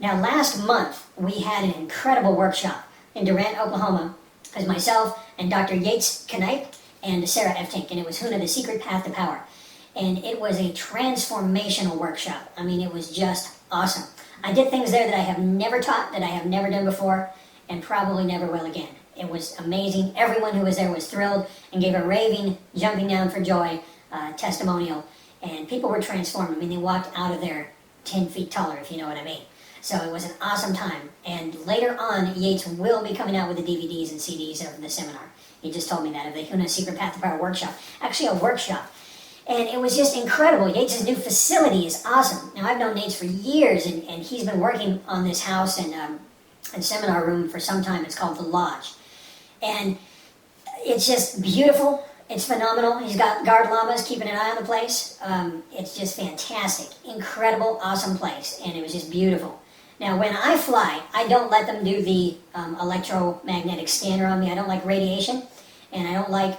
Now, last month, we had an incredible workshop in Durant, Oklahoma, as myself and Dr. Yates Knipe and Sarah F. Tink, and it was Huna, The Secret Path to Power. And it was a transformational workshop. I mean, it was just awesome. I did things there that I have never taught, that I have never done before, and probably never will again. It was amazing. Everyone who was there was thrilled and gave a raving, jumping down for joy testimonial. And people were transformed. I mean, they walked out of there 10 feet taller, if you know what I mean. So it was an awesome time. And later on, Yates will be coming out with the DVDs and CDs of the seminar. He just told me that, of the Huna Secret Path to Power workshop. Actually, a workshop. And it was just incredible. Yates' new facility is awesome. Now, I've known Yates for years, and he's been working on this house and seminar room for some time. It's called The Lodge. And it's just beautiful. It's phenomenal. He's got guard llamas keeping an eye on the place. It's just fantastic. Incredible, awesome place. And it was just beautiful. Now, when I fly, I don't let them do the electromagnetic scanner on me. I don't like radiation, and I don't like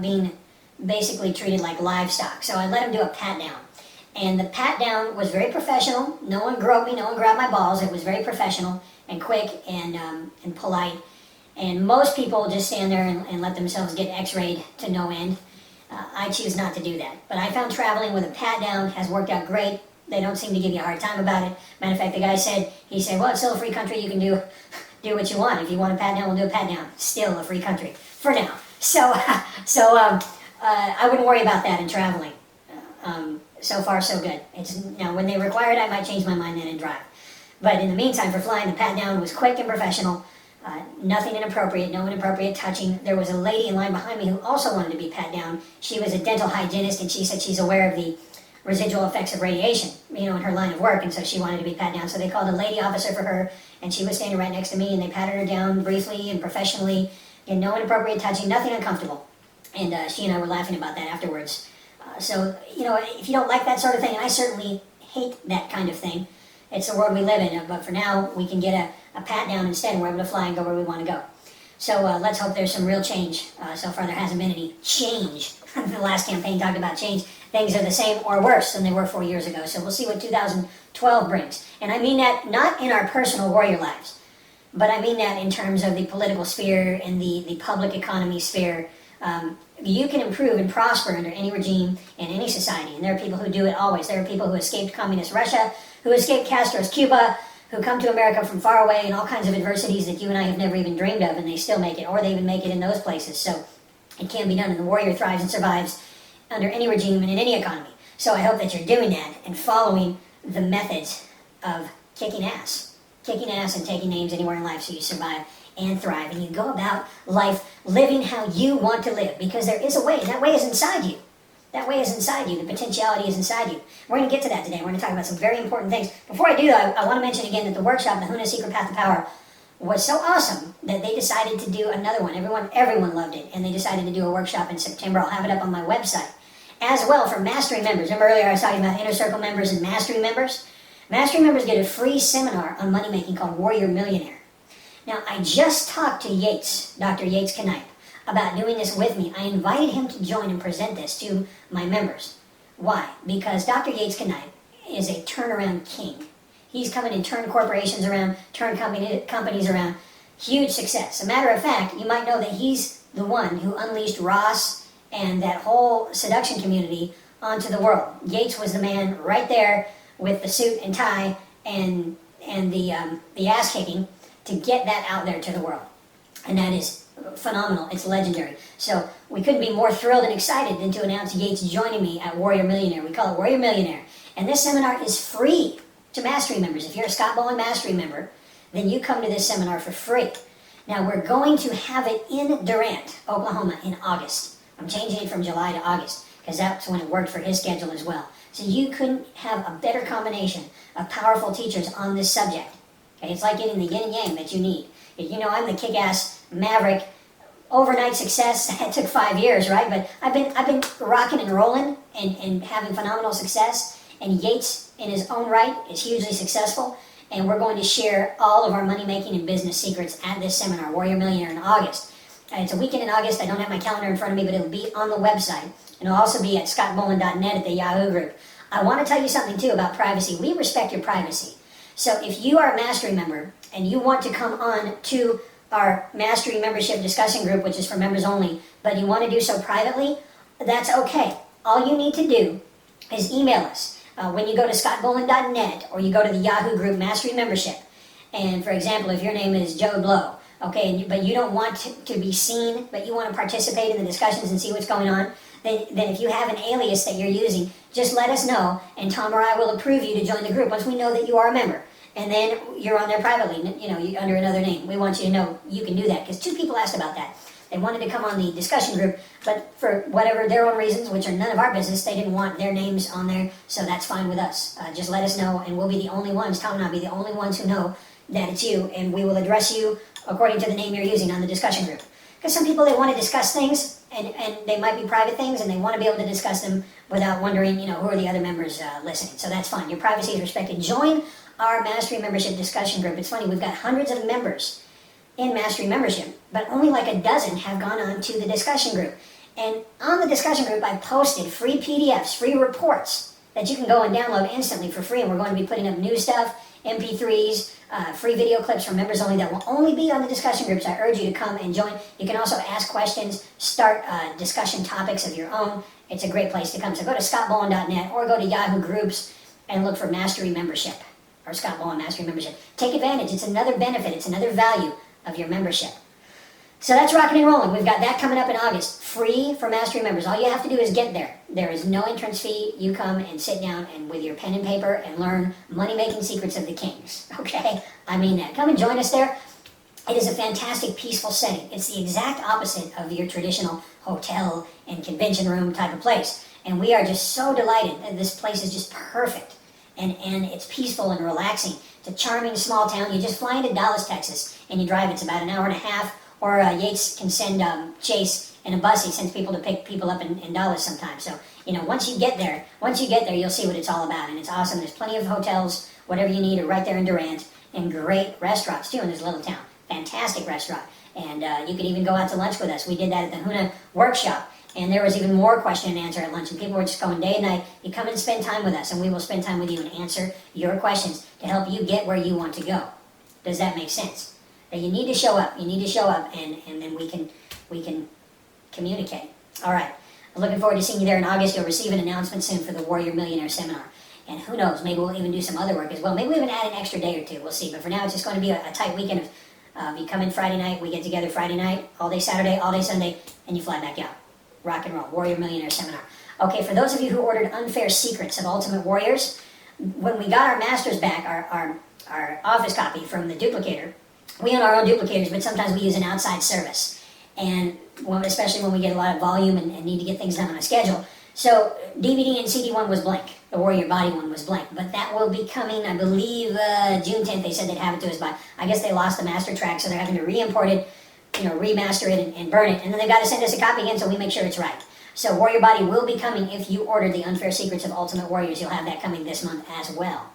being basically treated like livestock. So I let them do a pat down. And the pat down was very professional. No one groped me. No one grabbed my balls. It was very professional and quick and polite. And most people just stand there and let themselves get x-rayed to no end. I choose not to do that. But I found traveling with a pat down has worked out great. They don't seem to give you a hard time about it. Matter of fact, the guy said, well, it's still a free country. You can do what you want. If you want a pat down, we'll do a pat down. Still a free country for now. So I wouldn't worry about that in traveling. So far, so good. Now, when they require it, I might change my mind then and drive. But in the meantime, for flying, the pat down was quick and professional. Nothing inappropriate, no inappropriate touching. There was a lady in line behind me who also wanted to be pat down. She was a dental hygienist, and she said she's aware of the residual effects of radiation, in her line of work, and so she wanted to be pat down. So they called a lady officer for her, and she was standing right next to me, and they patted her down briefly and professionally, and no inappropriate touching, nothing uncomfortable. And she and I were laughing about that afterwards. So, if you don't like that sort of thing, and I certainly hate that kind of thing, it's the world we live in. But for now, we can get a pat down instead, and we're able to fly and go where we want to go. So let's hope there's some real change. So far, there hasn't been any change. The last campaign talked about change. Things are the same or worse than they were 4 years ago. So we'll see what 2012 brings. And I mean that not in our personal warrior lives, but I mean that in terms of the political sphere and the public economy sphere. You can improve and prosper under any regime in any society. And there are people who do it always. There are people who escaped communist Russia, who escaped Castro's Cuba, who come to America from far away and all kinds of adversities that you and I have never even dreamed of, and they still make it, or they even make it in those places. So it can be done, and the warrior thrives and survives under any regime and in any economy. So I hope that you're doing that and following the methods of kicking ass and taking names anywhere in life so you survive and thrive, and you go about life living how you want to live, because there is a way, and that way is inside you. That way is inside you. The potentiality is inside you. We're going to get to that today. We're going to talk about some very important things. Before I do, though, I want to mention again that the workshop, the Huna Secret Path to Power, was so awesome that they decided to do another one. Everyone loved it, and they decided to do a workshop in September. I'll have it up on my website. As well, for Mastery members. Remember earlier I was talking about Inner Circle members and Mastery members? Mastery members get a free seminar on money making called Warrior Millionaire. Now, I just talked to Yates, Dr. Yates Knipe, about doing this with me. I invited him to join and present this to my members. Why? Because Dr. Yates Knipe is a turnaround king. He's come in and turned corporations around, turned companies around. Huge success. As a matter of fact, you might know that he's the one who unleashed Ross and that whole seduction community onto the world. Yates was the man right there with the suit and tie and the ass kicking to get that out there to the world. And that is phenomenal. It's legendary. So we couldn't be more thrilled and excited than to announce Yates joining me at Warrior Millionaire. We call it Warrior Millionaire. And this seminar is free to Mastery members. If you're a Scott Bowen Mastery member, then you come to this seminar for free. Now, we're going to have it in Durant, Oklahoma in August. I'm changing it from July to August because that's when it worked for his schedule as well. So you couldn't have a better combination of powerful teachers on this subject. Okay? It's like getting the yin and yang that you need. I'm the kick-ass maverick overnight success. It took 5 years, right? But I've been rocking and rolling and having phenomenal success. And Yates, in his own right, is hugely successful. And we're going to share all of our money-making and business secrets at this seminar, Warrior Millionaire, in August. It's a weekend in August. I don't have my calendar in front of me, but it'll be on the website. And it'll also be at scottbowen.net at the Yahoo group. I want to tell you something, too, about privacy. We respect your privacy. So if you are a Mastery member and you want to come on to our Mastery membership discussion group, which is for members only, but you want to do so privately, that's okay. All you need to do is email us when you go to scottboland.net or you go to the Yahoo group Mastery Membership. And for example, if your name is Joe Blow, okay, but you don't want to be seen, but you want to participate in the discussions and see what's going on, then if you have an alias that you're using, just let us know, and Tom or I will approve you to join the group once we know that you are a member. And then you're on there privately, under another name. We want you to know you can do that, because 2 people asked about that. They wanted to come on the discussion group, but for whatever their own reasons, which are none of our business, they didn't want their names on there, so that's fine with us. Just let us know, and we'll be the only ones, Tom and I will be the only ones who know that it's you, and we will address you according to the name you're using on the discussion group. Because some people, they want to discuss things, and they might be private things, and they want to be able to discuss them without wondering, who are the other members listening. So that's fine. Your privacy is respected. Join our Mastery Membership discussion group. It's funny, we've got hundreds of members in Mastery Membership, but only like a dozen have gone on to the discussion group. And on the discussion group, I posted free PDFs, free reports that you can go and download instantly for free, and we're going to be putting up new stuff, MP3s, free video clips for members only that will only be on the discussion groups. I urge you to come and join. You can also ask questions, start discussion topics of your own. It's a great place to come. So go to scottboland.net or go to Yahoo Groups and look for Mastery Membership or Scott Boland Mastery Membership. Take advantage. It's another benefit. It's another value of your membership. So that's rocking and rolling. We've got that coming up in August. Free for Mastery members. All you have to do is get there. There is no entrance fee. You come and sit down and with your pen and paper and learn money-making secrets of the kings. Okay? I mean that. Come and join us there. It is a fantastic, peaceful setting. It's the exact opposite of your traditional hotel and convention room type of place. And we are just so delighted that this place is just perfect. And it's peaceful and relaxing. It's a charming small town. You just fly into Dallas, Texas, and you drive. It's about an hour and a half. Or Yates can send Chase in a bus. He sends people to pick people up in Dallas sometimes. So, once you get there, you'll see what it's all about. And it's awesome. There's plenty of hotels, whatever you need, are right there in Durant. And great restaurants, too, in this little town. Fantastic restaurant. And you could even go out to lunch with us. We did that at the HUNA workshop. And there was even more question and answer at lunch. And people were just going day and night. You come and spend time with us, and we will spend time with you and answer your questions to help you get where you want to go. Does that make sense? That you need to show up. You need to show up, and then we can communicate. All right. I'm looking forward to seeing you there in August. You'll receive an announcement soon for the Warrior Millionaire Seminar. And who knows, maybe we'll even do some other work as well. Maybe we'll even add an extra day or two. We'll see. But for now, it's just going to be a tight weekend of you come in Friday night, we get together Friday night, all day Saturday, all day Sunday, and you fly back out. Rock and roll. Warrior Millionaire Seminar. Okay, for those of you who ordered Unfair Secrets of Ultimate Warriors, when we got our masters back, our office copy from the duplicator, we own our own duplicators, but sometimes we use an outside service, and especially when we get a lot of volume and need to get things done on a schedule. So DVD and CD one was blank. The Warrior Body one was blank, but that will be coming, I believe, June 10th. They said they'd have it to us by. I guess they lost the master track, so they're having to re-import it, remaster it and burn it, and then they've got to send us a copy again so we make sure it's right. So Warrior Body will be coming. If you order the Unfair Secrets of Ultimate Warriors, you'll have that coming this month as well.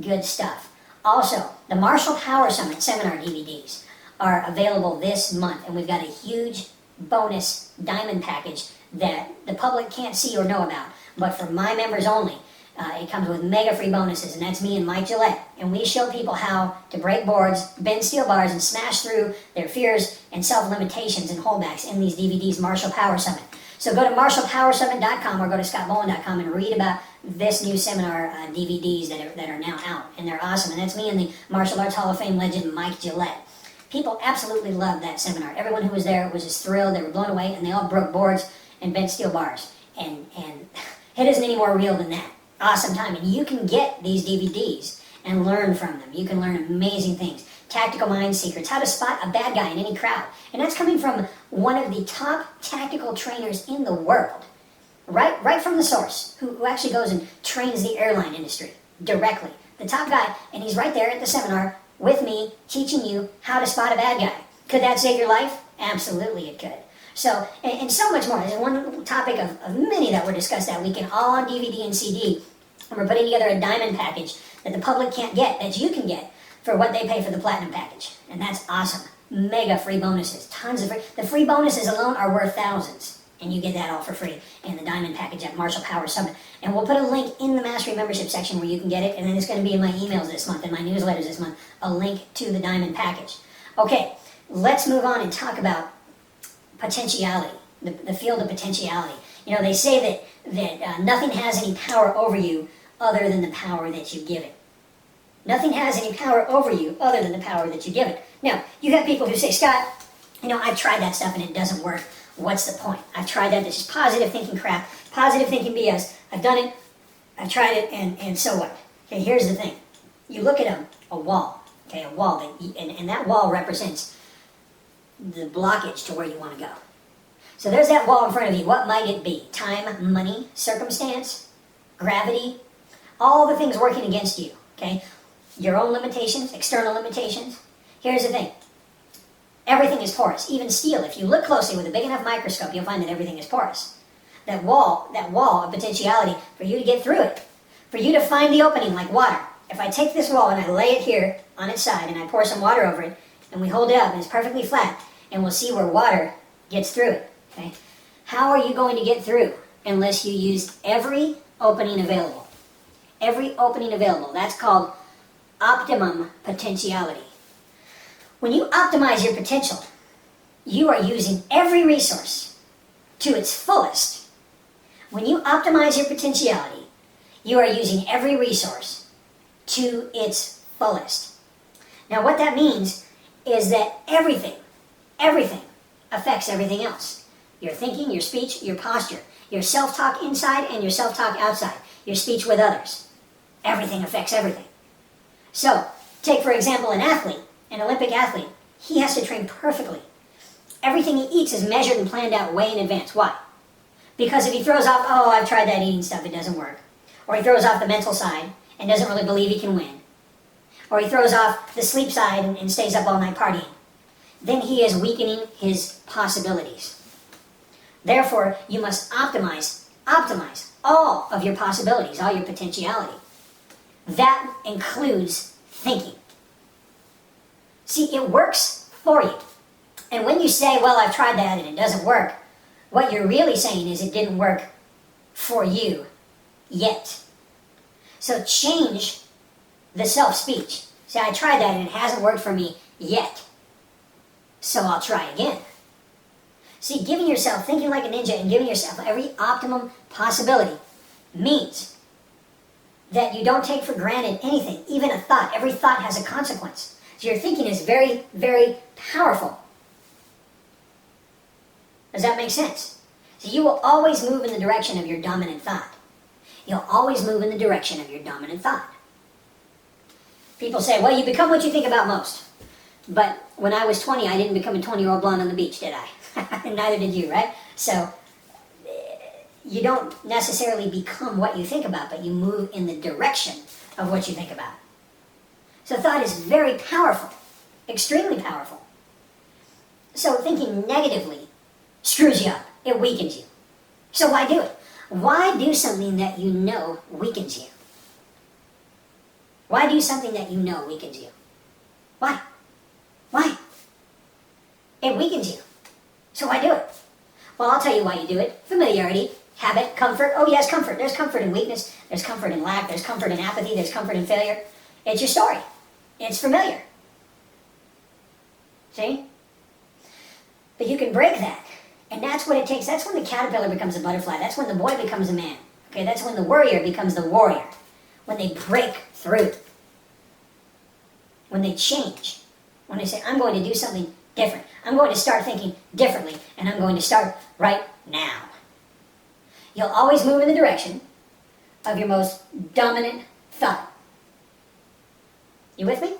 Good stuff. Also, the Martial Power Summit seminar DVDs are available this month, and we've got a huge bonus diamond package that the public can't see or know about, but for my members only. It comes with mega free bonuses, and that's me and Mike Gillette. And we show people how to break boards, bend steel bars, and smash through their fears and self-limitations and holdbacks in these DVDs, Martial Power Summit. So go to martialpowersummit.com or go to scottboland.com and read about this new seminar DVDs that are now out. And they're awesome. And that's me and the Martial Arts Hall of Fame legend, Mike Gillette. People absolutely loved that seminar. Everyone who was there was just thrilled. They were blown away, and they all broke boards and bent steel bars. And it isn't any more real than that. Awesome time. And you can get these DVDs and learn from them. You can learn amazing things. Tactical mind secrets, how to spot a bad guy in any crowd. And that's coming from one of the top tactical trainers in the world. Right from the source, who actually goes and trains the airline industry directly. The top guy, and he's right there at the seminar with me, teaching you how to spot a bad guy. Could that save your life? Absolutely it could. So, and so much more. There's one topic of many that were discussed that weekend, all on DVD and CD. And we're putting together a diamond package that the public can't get, that you can get for what they pay for the platinum package. And that's awesome. Mega free bonuses. Tons of free. The free bonuses alone are worth thousands. And you get that all for free in the Diamond package at Marshall Power Summit. And we'll put a link in the Mastery membership section where you can get it, and then it's going to be in my emails this month, in my newsletters this month, a link to the Diamond package. Okay, let's move on and talk about potentiality, the field of potentiality. You know, they say that nothing has any power over you other than the power that you give it. Nothing has any power over you other than the power that you give it. Now, you have people who say, Scott, you know, I've tried that stuff and it doesn't work. What's the point? I've tried that. This is positive thinking crap, positive thinking BS. I've done it, I've tried it, and so what? Okay, here's the thing. You look at a wall, okay, a wall, and that wall represents the blockage to where you want to go. So there's that wall in front of you. What might it be? Time, money, circumstance, gravity, all the things working against you, okay? Your own limitations, external limitations. Here's the thing. Everything is porous. Even steel, if you look closely with a big enough microscope, you'll find that everything is porous. That wall of potentiality, for you to get through it, for you to find the opening like water. If I take this wall and I lay it here on its side and I pour some water over it, and we hold it up and it's perfectly flat, and we'll see where water gets through it, okay? How are you going to get through unless you use every opening available? Every opening available. That's called optimum potentiality. When you optimize your potential, you are using every resource to its fullest. When you optimize your potentiality, you are using every resource to its fullest. Now what that means is that everything affects everything else. Your thinking, your speech, your posture, your self-talk inside and your self-talk outside, your speech with others. Everything affects everything. So, take for example an athlete, an Olympic athlete. He has to train perfectly. Everything he eats is measured and planned out way in advance. Why? Because if he throws off, oh, I've tried that eating stuff, it doesn't work. Or he throws off the mental side and doesn't really believe he can win. Or he throws off the sleep side and stays up all night partying. Then he is weakening his possibilities. Therefore, you must optimize all of your possibilities, all your potentiality. That includes thinking. See, it works for you. And when you say, well, I've tried that and it doesn't work, what you're really saying is it didn't work for you yet. So change the self-speech. Say, I tried that and it hasn't worked for me yet. So I'll try again. See, giving yourself, thinking like a ninja and giving yourself every optimum possibility means that you don't take for granted anything, even a thought. Every thought has a consequence. So your thinking is very, very powerful. Does that make sense? So you will always move in the direction of your dominant thought. You'll always move in the direction of your dominant thought. People say, well, you become what you think about most. But when I was 20, I didn't become a 20-year-old blonde on the beach, did I? Neither did you, right? So you don't necessarily become what you think about, but you move in the direction of what you think about. So thought is very powerful, extremely powerful. So thinking negatively screws you up. It weakens you. So why do it? Why do something that you know weakens you? Why do something that you know weakens you? Why? Why? It weakens you. So why do it? Well, I'll tell you why you do it. Familiarity, habit, comfort. Oh yes, comfort. There's comfort in weakness. There's comfort in lack. There's comfort in apathy. There's comfort in failure. It's your story. It's familiar. See? But you can break that. And that's what it takes. That's when the caterpillar becomes a butterfly. That's when the boy becomes a man. Okay, that's when the warrior becomes the warrior. When they break through. When they change. When they say, I'm going to do something different. I'm going to start thinking differently. And I'm going to start right now. You'll always move in the direction of your most dominant thought. You with me?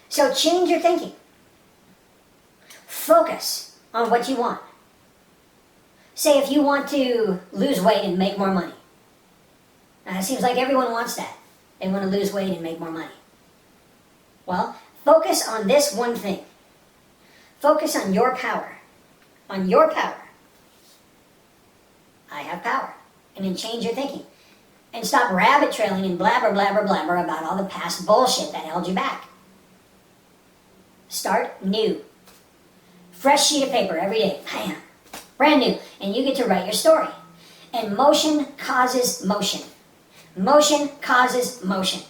So change your thinking. Focus on what you want. Say if you want to lose weight and make more money. Now, it seems like everyone wants that. They want to lose weight and make more money. Well, focus on this one thing. Focus on your power. On your power. I have power. And then change your thinking. And stop rabbit trailing and blabber, blabber, blabber about all the past bullshit that held you back. Start new. Fresh sheet of paper every day. Bam. brand new, and you get to write your story. And motion causes motion. Motion causes motion.